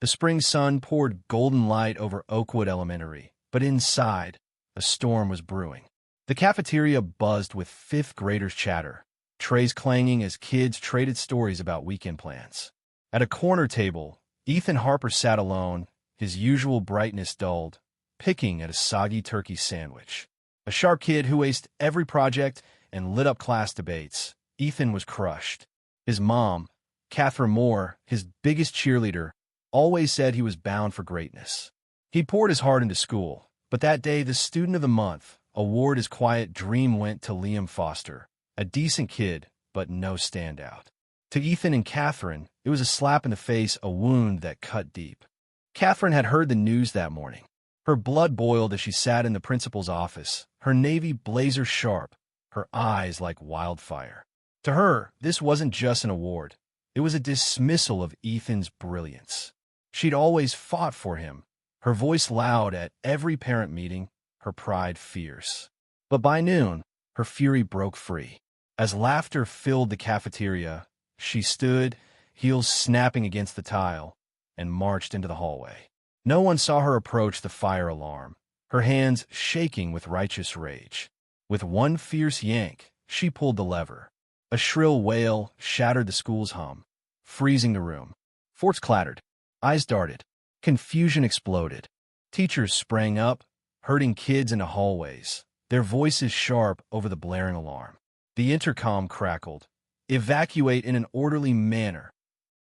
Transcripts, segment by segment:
The spring sun poured golden light over Oakwood Elementary, but inside, a storm was brewing. The cafeteria buzzed with fifth-graders' chatter, trays clanging as kids traded stories about weekend plans. At a corner table, Ethan Harper sat alone, his usual brightness dulled, picking at a soggy turkey sandwich. A sharp kid who aced every project and lit up class debates, Ethan was crushed. His mom, Catherine Moore, his biggest cheerleader, always said he was bound for greatness. He poured his heart into school, but that day the Student of the Month award his quiet dream went to Liam Foster, a decent kid, but no standout. To Ethan and Catherine, it was a slap in the face, a wound that cut deep. Catherine had heard the news that morning. Her blood boiled as she sat in the principal's office, her navy blazer sharp, her eyes like wildfire. To her, this wasn't just an award. It was a dismissal of Ethan's brilliance. She'd always fought for him, her voice loud at every parent meeting, her pride fierce. But by noon, her fury broke free. As laughter filled the cafeteria, she stood, heels snapping against the tile, and marched into the hallway. No one saw her approach the fire alarm, her hands shaking with righteous rage. With one fierce yank, she pulled the lever. A shrill wail shattered the school's hum, freezing the room. Forks clattered. Eyes darted. Confusion exploded. Teachers sprang up, herding kids into hallways, their voices sharp over the blaring alarm. The intercom crackled. Evacuate in an orderly manner.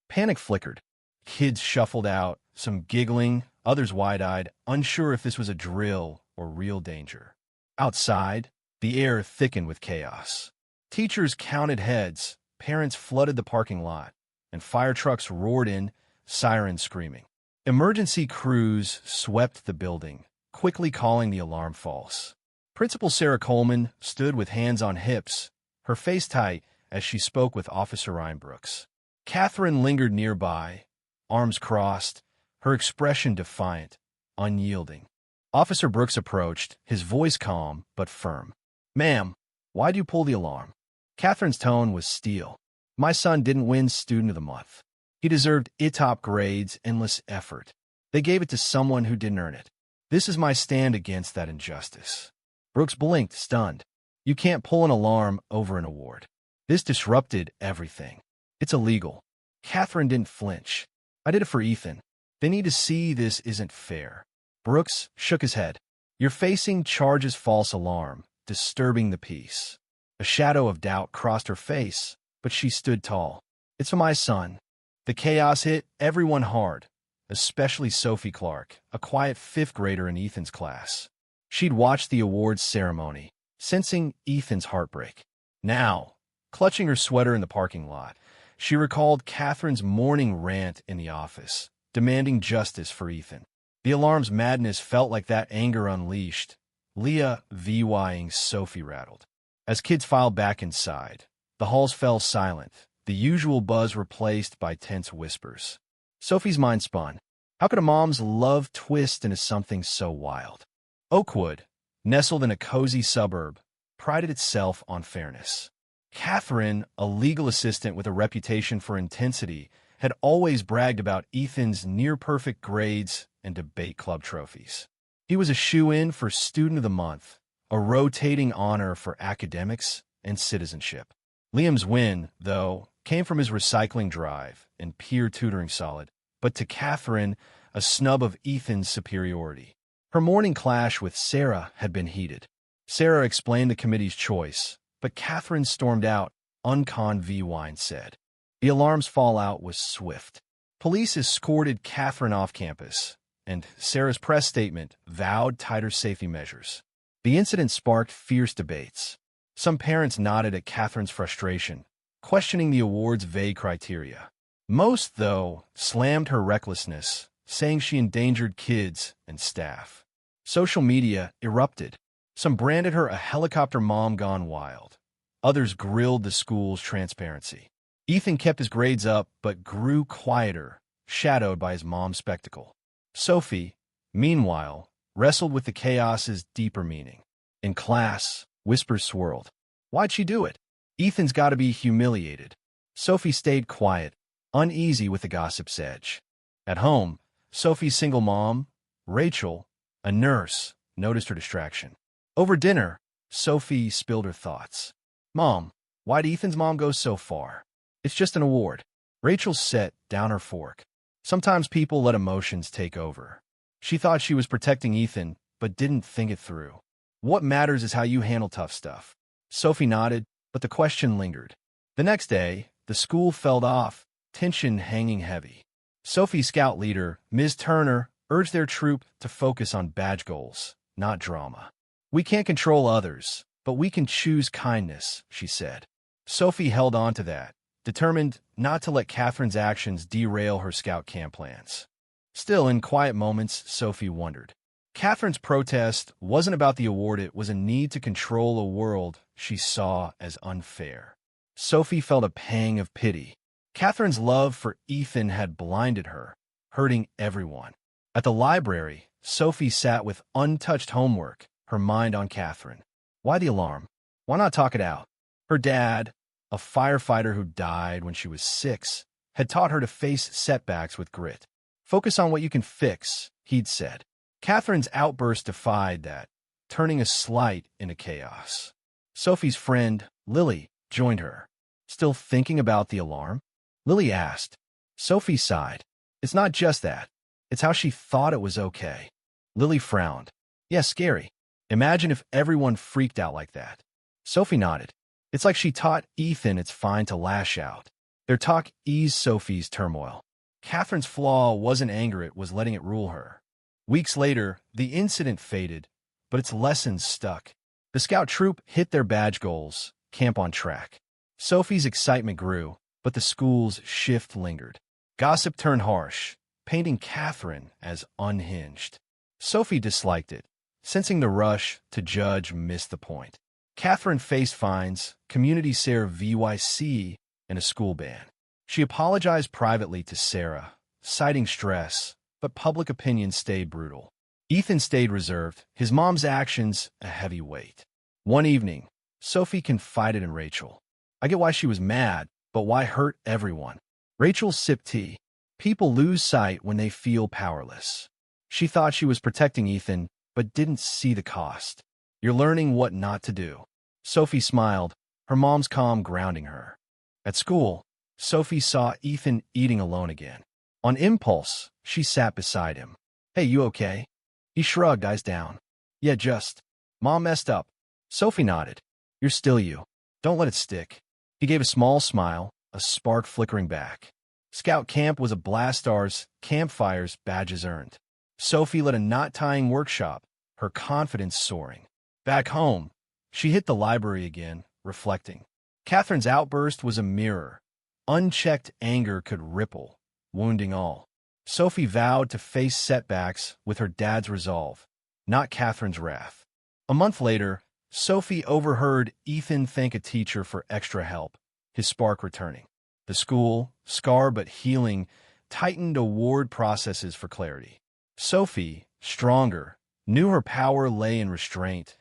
Panic flickered. Kids shuffled out, some giggling, others wide-eyed, unsure if this was a drill or real danger. Outside, the air thickened with chaos. Teachers counted heads, parents flooded the parking lot, and fire trucks roared in, sirens screaming. Emergency crews swept the building, quickly calling the alarm false. Principal Sarah Coleman stood with hands on hips, her face tight as she spoke with Officer Ryan Brooks. Catherine lingered nearby, arms crossed, her expression defiant, unyielding. Officer Brooks approached, his voice calm but firm. "Ma'am, why'd you pull the alarm?" Catherine's tone was steel. "My son didn't win Student of the Month. He deserved top grades, endless effort. They gave it to someone who didn't earn it. This is my stand against that injustice." Brooks blinked, stunned. "You can't pull an alarm over an award. This disrupted everything. It's illegal." Catherine didn't flinch. "I did it for Ethan. They need to see this isn't fair." Brooks shook his head. "You're facing charges false alarm, disturbing the peace." A shadow of doubt crossed her face, but she stood tall. "It's for my son." The chaos hit everyone hard, especially Sophie Clark, a quiet fifth grader in Ethan's class. She'd watched the awards ceremony, sensing Ethan's heartbreak. Now, clutching her sweater in the parking lot, she recalled Catherine's morning rant in the office, demanding justice for Ethan. The alarm's madness felt like that anger unleashed, Leah VYing Sophie rattled. As kids filed back inside, the halls fell silent, the usual buzz replaced by tense whispers. Sophie's mind spun. How could a mom's love twist into something so wild? Oakwood, nestled in a cozy suburb, prided itself on fairness. Catherine, a legal assistant with a reputation for intensity, had always bragged about Ethan's near-perfect grades and debate club trophies. He was a shoo-in for Student of the Month, a rotating honor for academics and citizenship. Liam's win, though, came from his recycling drive and peer tutoring solid, but to Catherine, a snub of Ethan's superiority. Her morning clash with Sarah had been heated. Sarah explained the committee's choice, but Catherine stormed out, "Uncon v. Wine said." The alarm's fallout was swift. Police escorted Catherine off campus, and Sarah's press statement vowed tighter safety measures. The incident sparked fierce debates. Some parents nodded at Catherine's frustration, questioning the award's vague criteria. Most, though, slammed her recklessness, saying she endangered kids and staff. Social media erupted. Some branded her a helicopter mom gone wild. Others grilled the school's transparency. Ethan kept his grades up but grew quieter, shadowed by his mom's spectacle. Sophie, meanwhile, wrestled with the chaos's deeper meaning. In class, whispers swirled. Why'd she do it? Ethan's got to be humiliated. Sophie stayed quiet, uneasy with the gossip's edge. At home, Sophie's single mom, Rachel, a nurse, noticed her distraction. Over dinner, Sophie spilled her thoughts. Mom, why'd Ethan's mom go so far? It's just an award. Rachel set down her fork. Sometimes people let emotions take over. She thought she was protecting Ethan, but didn't think it through. What matters is how you handle tough stuff. Sophie nodded, but the question lingered. The next day, the school felt off, tension hanging heavy. Sophie's scout leader, Ms. Turner, urged their troop to focus on badge goals, not drama. We can't control others, but we can choose kindness, she said. Sophie held on to that, determined not to let Catherine's actions derail her scout camp plans. Still, in quiet moments, Sophie wondered. Catherine's protest wasn't about the award, it was a need to control a world she saw as unfair. Sophie felt a pang of pity. Catherine's love for Ethan had blinded her, hurting everyone. At the library, Sophie sat with untouched homework, her mind on Catherine. Why the alarm? Why not talk it out? Her dad, a firefighter who died when she was 6, had taught her to face setbacks with grit. Focus on what you can fix, he'd said. Catherine's outburst defied that, turning a slight into chaos. Sophie's friend, Lily, joined her. Still thinking about the alarm? Lily asked. Sophie sighed. It's not just that. It's how she thought it was okay. Lily frowned. Yeah, scary. Imagine if everyone freaked out like that. Sophie nodded. It's like she taught Ethan it's fine to lash out. Their talk eased Sophie's turmoil. Catherine's flaw wasn't anger, it was letting it rule her. Weeks later, the incident faded, but its lessons stuck. The scout troop hit their badge goals, camp on track. Sophie's excitement grew, but the school's shift lingered. Gossip turned harsh, painting Catherine as unhinged. Sophie disliked it, sensing the rush to judge missed the point. Catherine faced fines, community Sarah VYC, and a school ban. She apologized privately to Sarah, citing stress, but public opinion stayed brutal. Ethan stayed reserved, his mom's actions a heavy weight. One evening, Sophie confided in Rachel. I get why she was mad, but why hurt everyone? Rachel sipped tea. People lose sight when they feel powerless. She thought she was protecting Ethan, but didn't see the cost. You're learning what not to do. Sophie smiled, her mom's calm grounding her. At school, Sophie saw Ethan eating alone again. On impulse, she sat beside him. Hey, you okay? He shrugged, eyes down. Yeah, just. Mom messed up. Sophie nodded. You're still you. Don't let it stick. He gave a small smile, a spark flickering back. Scout camp was a blast, stars, campfires, badges earned. Sophie led a knot-tying workshop, her confidence soaring. Back home, she hit the library again, reflecting. Catherine's outburst was a mirror. Unchecked anger could ripple, wounding all. Sophie vowed to face setbacks with her dad's resolve, not Catherine's wrath. A month later, Sophie overheard Ethan thank a teacher for extra help, his spark returning. The school, scarred but healing, tightened award processes for clarity. Sophie, stronger, knew her power lay in restraint,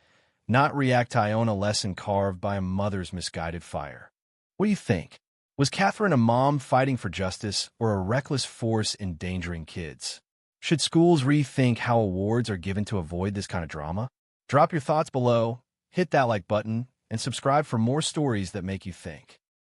not react-Iona lesson carved by a mother's misguided fire. What do you think? Was Catherine a mom fighting for justice or a reckless force endangering kids? Should schools rethink how awards are given to avoid this kind of drama? Drop your thoughts below, hit that like button, and subscribe for more stories that make you think.